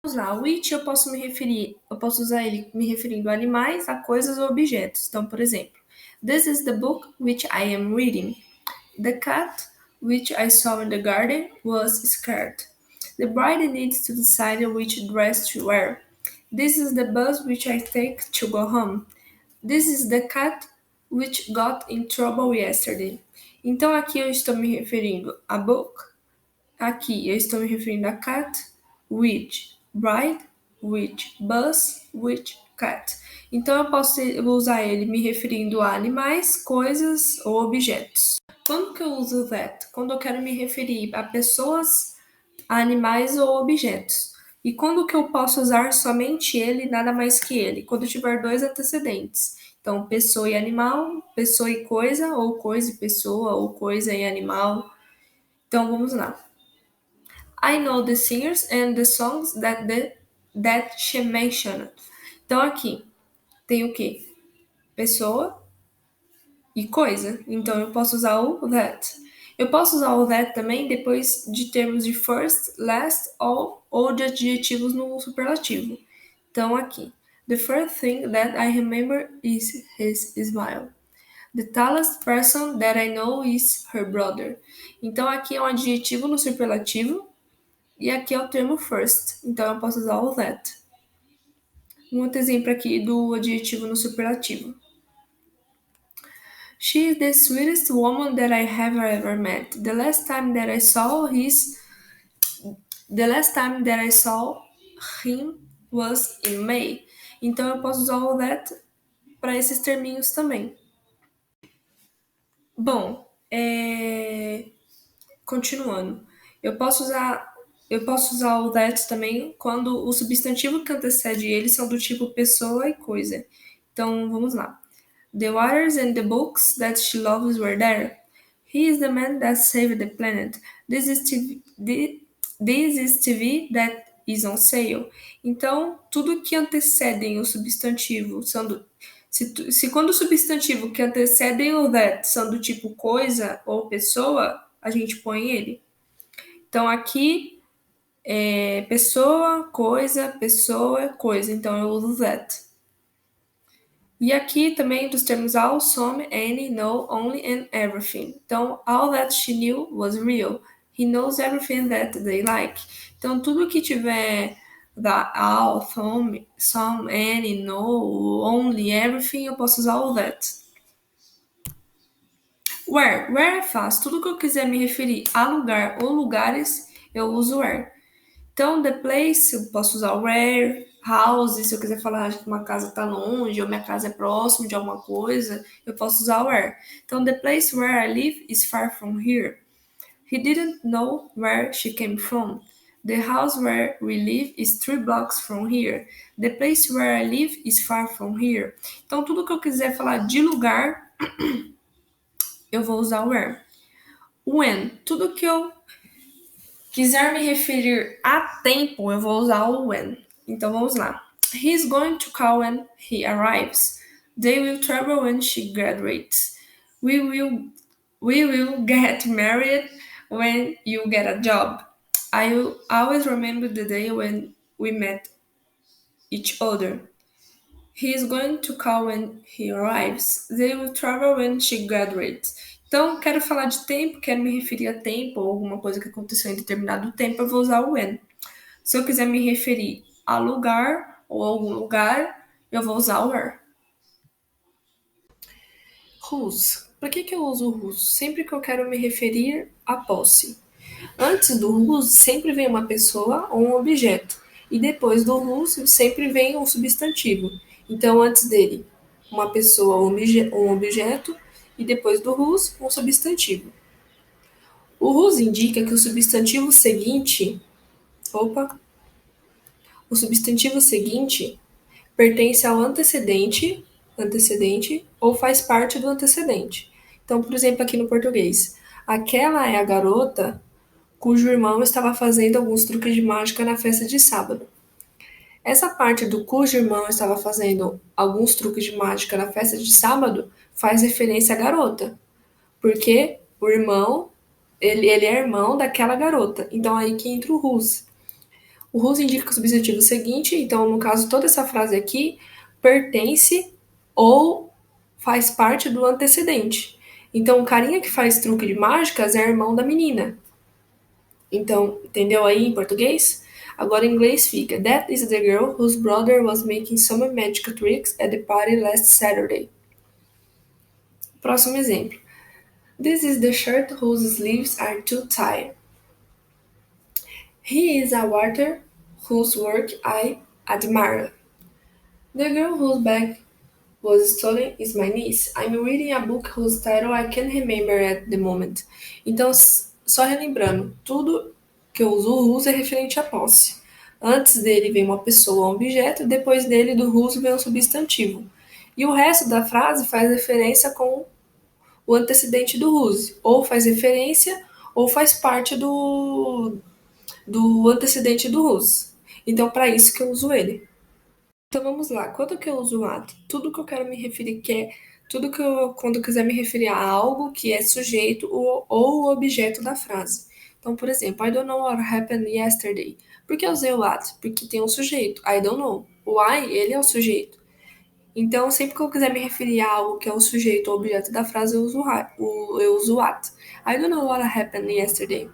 Vamos lá, which eu posso usar ele me referindo a animais, a coisas ou objetos. Então, por exemplo, this is the book which I am reading. The cat which I saw in the garden was scared. The bride needs to decide which dress to wear. This is the bus which I take to go home. This is the cat which got in trouble yesterday. Então aqui eu estou me referindo a book. Aqui eu estou me referindo a cat, which, bride, which, bus, which, cat. Então eu vou usar ele me referindo a animais, coisas ou objetos. Quando que eu uso that? Quando eu quero me referir a pessoas, a animais ou objetos. E quando que eu posso usar somente ele, nada mais que ele? Quando tiver dois antecedentes. Então, pessoa e animal, pessoa e coisa, ou coisa e pessoa, ou coisa e animal. Então, vamos lá. I know the singers and the songs that she mentioned. Então, aqui tem o quê? Pessoa e coisa. Então, eu posso usar o that. Eu posso usar o that também depois de termos de first, last, all ou de adjetivos no superlativo. Então, aqui. The first thing that I remember is his smile. The tallest person that I know is her brother. Então, aqui é um adjetivo no superlativo e aqui é o termo first. Então, eu posso usar o that. Um outro exemplo aqui do adjetivo no superlativo. She is the sweetest woman that I have ever met. The last time that I saw him was in May. Então eu posso usar o that para esses terminhos também. Bom, continuando. Eu posso usar o that também quando o substantivo que antecede ele são do tipo pessoa e coisa. Então vamos lá. The waters and the books that she loves were there. He is the man that saved the planet. This is TV that is on sale. Então, tudo que antecedem o substantivo são se quando o substantivo que antecedem o that são do tipo coisa ou pessoa, a gente põe ele. Então, aqui é pessoa, coisa. Então, eu uso that. E aqui também dos termos all, some, any, know, only and everything. Então, all that she knew was real. He knows everything that they like. Então, tudo que tiver da all, some, any, know, only, everything, eu posso usar all that. Where é fácil. Tudo que eu quiser me referir a lugar ou lugares, eu uso where. Então, the place, eu posso usar where, house, se eu quiser falar que uma casa está longe ou minha casa é próximo de alguma coisa, eu posso usar where. Então, the place where I live is far from here. He didn't know where she came from. The house where we live is 3 blocks from here. The place where I live is far from here. Então, tudo que eu quiser falar de lugar, eu vou usar where. When, tudo que eu quiser me referir a tempo, eu vou usar o when. Então vamos lá. He's going to call when he arrives. They will travel when she graduates. We will get married when you get a job. I will always remember the day when we met each other. He is going to call when he arrives. They will travel when she graduates. Então, quero falar de tempo, quero me referir a tempo ou alguma coisa que aconteceu em determinado tempo, eu vou usar o when. Se eu quiser me referir a lugar ou algum lugar, eu vou usar o where. Whose. Por que eu uso whose? Sempre que eu quero me referir à posse. Antes do whose sempre vem uma pessoa ou um objeto. E depois do whose sempre vem um substantivo. Então, antes dele, uma pessoa ou um objeto. E depois do whose, um substantivo. O whose indica que o substantivo seguinte. O substantivo seguinte pertence ao antecedente ou faz parte do antecedente. Então, por exemplo, aqui no português, aquela é a garota cujo irmão estava fazendo alguns truques de mágica na festa de sábado. Essa parte do cujo irmão estava fazendo alguns truques de mágica na festa de sábado faz referência à garota, porque o irmão, ele é irmão daquela garota. Então aí que entra o whose. O whose indica o substantivo seguinte, então, no caso, toda essa frase aqui pertence ou faz parte do antecedente. Então, o carinha que faz truque de mágicas é irmão da menina. Então, entendeu aí em português? Agora em inglês fica: That is the girl whose brother was making some magical tricks at the party last Saturday. Próximo exemplo. This is the shirt whose sleeves are too tight. He is a writer whose work I admire. The girl whose bag was stolen is my niece. I'm reading a book whose title I can't remember at the moment. Então, só relembrando, tudo que eu uso o whose é referente à posse. Antes dele vem uma pessoa ou um objeto, depois dele do whose vem um substantivo. E o resto da frase faz referência com o antecedente do whose. Ou faz referência, ou faz parte do antecedente do whose. Então, para isso que eu uso ele. Então vamos lá. Quando que eu uso o ato? Tudo que eu quero me referir que é tudo que eu quando eu quiser me referir a algo que é sujeito ou o objeto da frase. Então, por exemplo, I don't know what happened yesterday. Por que eu usei o ato? Porque tem um sujeito. I don't know. O I, ele é o sujeito. Então, sempre que eu quiser me referir a algo que é o sujeito ou objeto da frase, eu uso o at. I don't know what happened yesterday.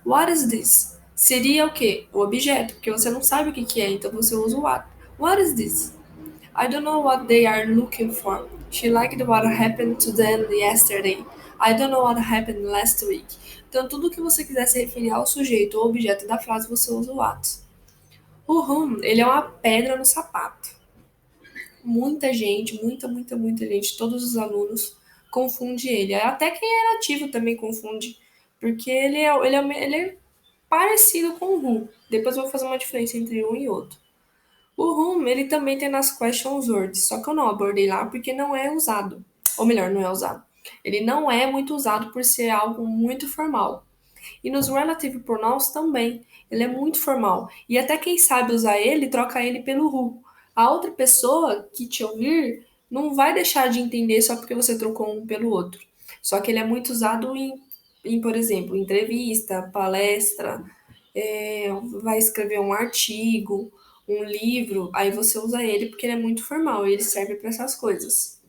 What is this? Seria o quê? O objeto, porque você não sabe o que que é, então você usa o what. What is this? I don't know what they are looking for. She liked what happened to them yesterday. I don't know what happened last week. Então, tudo que você quiser se referir ao sujeito ou objeto da frase, você usa o what. O whom, ele é uma pedra no sapato. Muita gente, muita gente, todos os alunos confunde ele. Até quem é nativo também confunde, porque ele é parecido com o who. Depois eu vou fazer uma diferença entre um e outro. O whom, ele também tem nas questions words, só que eu não abordei lá porque não é usado. Ou melhor, não é usado. Ele não é muito usado por ser algo muito formal. E nos relative pronouns também. Ele é muito formal. E até quem sabe usar ele, troca ele pelo who. A outra pessoa que te ouvir não vai deixar de entender só porque você trocou um pelo outro. Só que ele é muito usado em por exemplo, entrevista, palestra, vai escrever um artigo, um livro, aí você usa ele porque ele é muito formal e ele serve para essas coisas.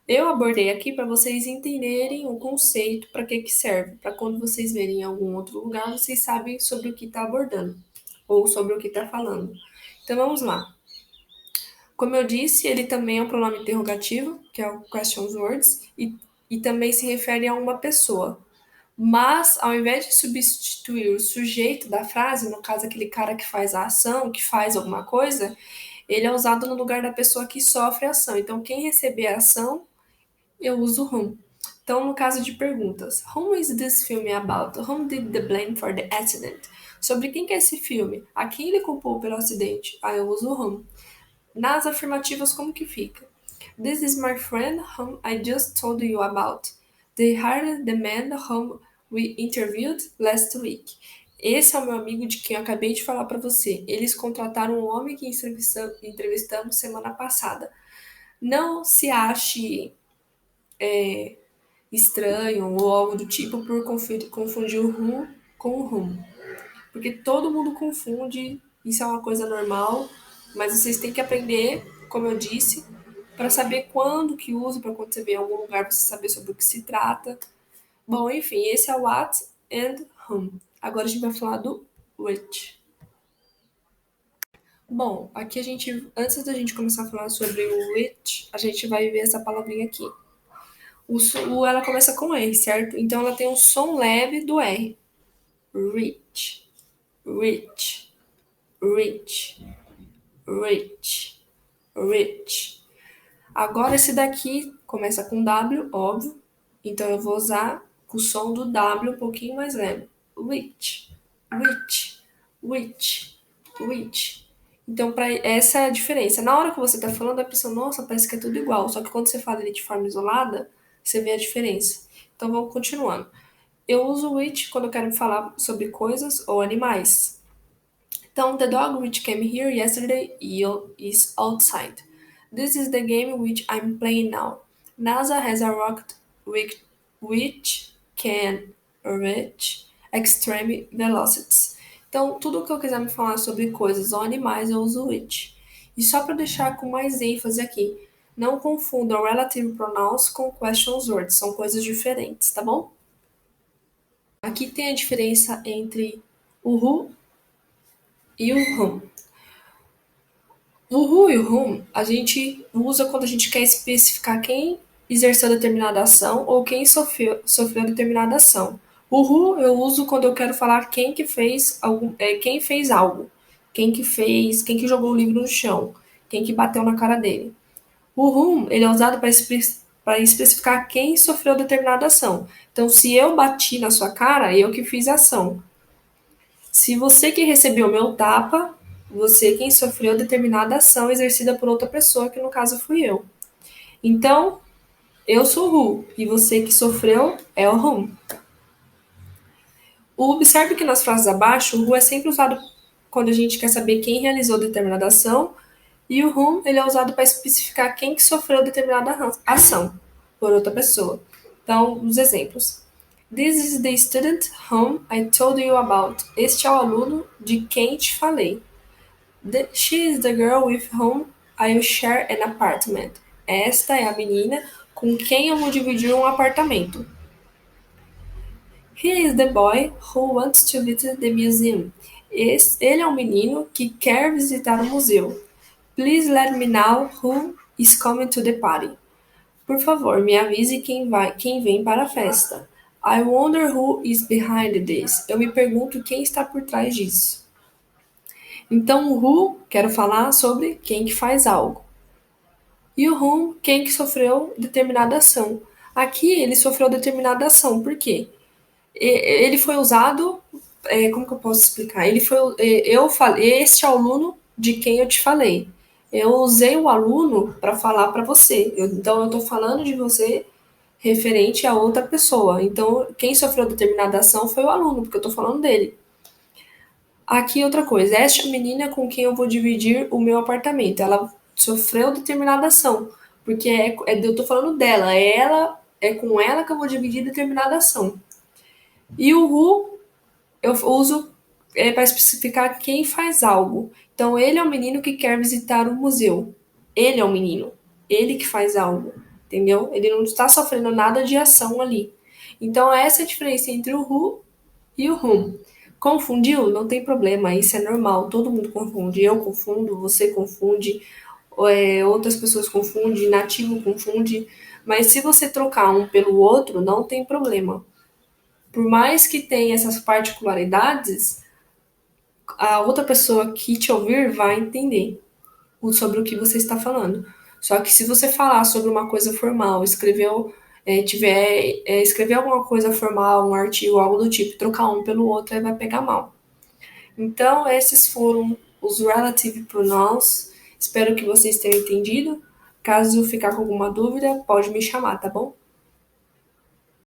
Eu abordei aqui para vocês entenderem o conceito, para que que serve, para quando vocês verem em algum outro lugar, vocês sabem sobre o que está abordando ou sobre o que está falando. Então vamos lá. Como eu disse, ele também é um pronome interrogativo, que é o questions words, e também se refere a uma pessoa. Mas, ao invés de substituir o sujeito da frase, no caso aquele cara que faz a ação, que faz alguma coisa, ele é usado no lugar da pessoa que sofre a ação. Então, quem receber a ação, eu uso whom. Então, no caso de perguntas, whom is this film about? Whom did the blame for the accident? Sobre quem que é esse filme? A quem ele culpou pelo acidente? Ah, eu uso whom. Nas afirmativas, como que fica? This is my friend whom I just told you about. They hired the man whom we interviewed last week. Esse é o meu amigo de quem eu acabei de falar para você. Eles contrataram um homem que entrevistamos semana passada. Não se ache estranho ou algo do tipo por confundir o who com o whom. Porque todo mundo confunde, isso é uma coisa normal, mas vocês têm que aprender, como eu disse, para saber quando que usa, para quando você vê em algum lugar você saber sobre o que se trata. Bom, enfim, esse é o what and whom. Agora a gente vai falar do which. Bom, aqui a gente, antes da gente começar a falar sobre o which, a gente vai ver essa palavrinha aqui. Ela começa com R, certo? Então ela tem um som leve do R. Rich, rich, rich, rich, rich. Agora esse daqui começa com W, óbvio. Então eu vou usar o som do W um pouquinho mais leve. Rich, rich, rich, rich. Então, essa é a diferença. Na hora que você está falando, a pessoa, nossa, parece que é tudo igual. Só que quando você fala ele de forma isolada, você vê a diferença. Então, vamos continuando. Eu uso which quando eu quero falar sobre coisas ou animais. Então, the dog which came here yesterday is outside. This is the game which I'm playing now. NASA has a rocket which can reach extreme velocities. Então, tudo que eu quiser me falar sobre coisas ou animais, eu uso it. E só para deixar com mais ênfase aqui, não confundam relative pronouns com questions words, são coisas diferentes, tá bom? Aqui tem a diferença entre o who e o whom. O who e o whom a gente usa quando a gente quer especificar quem exerceu determinada ação ou quem sofreu determinada ação. O who eu uso quando eu quero falar quem que fez quem fez algo, quem que jogou o livro no chão, quem que bateu na cara dele. O whom ele é usado para especificar quem sofreu determinada ação. Então, se eu bati na sua cara, eu que fiz a ação. Se você que recebeu o meu tapa, você quem sofreu determinada ação exercida por outra pessoa, que no caso fui eu. Então, eu sou who e você que sofreu é o whom. Observe que nas frases abaixo, o who é sempre usado quando a gente quer saber quem realizou determinada ação e o whom ele é usado para especificar quem que sofreu determinada ação por outra pessoa. Então, os exemplos. This is the student whom I told you about. Este é o aluno de quem te falei. She is the girl with whom I will share an apartment. Esta é a menina com quem eu vou dividir um apartamento. He is the boy who wants to visit the museum. Ele é um menino que quer visitar o museu. Please let me know who is coming to the party. Por favor, me avise quem vem para a festa. I wonder who is behind this. Eu me pergunto quem está por trás disso. Então, o who, quero falar sobre quem que faz algo. E o whom, quem que sofreu determinada ação. Aqui, ele sofreu determinada ação. Por quê? Ele foi usado... como que eu posso explicar? Eu falei, este é o aluno de quem eu te falei. Eu usei o aluno para falar para você. Então, eu estou falando de você referente a outra pessoa. Então, quem sofreu determinada ação foi o aluno, porque eu estou falando dele. Aqui outra coisa, esta menina com quem eu vou dividir o meu apartamento, ela sofreu determinada ação, porque eu tô falando dela, é com ela que eu vou dividir determinada ação. E o who eu uso para especificar quem faz algo. Então ele é o menino que quer visitar o museu. Ele é o menino, ele que faz algo, entendeu? Ele não está sofrendo nada de ação ali. Então essa é a diferença entre o who e o whom. Confundiu? Não tem problema, isso é normal, todo mundo confunde. Eu confundo, você confunde, outras pessoas confundem, nativo confunde. Mas se você trocar um pelo outro, não tem problema. Por mais que tenha essas particularidades, a outra pessoa que te ouvir vai entender sobre o que você está falando. Só que se você falar sobre uma coisa formal, escrever alguma coisa formal, um artigo, algo do tipo, trocar um pelo outro, aí vai pegar mal. Então, esses foram os relative pronouns. Espero que vocês tenham entendido. Caso ficar com alguma dúvida, pode me chamar, tá bom?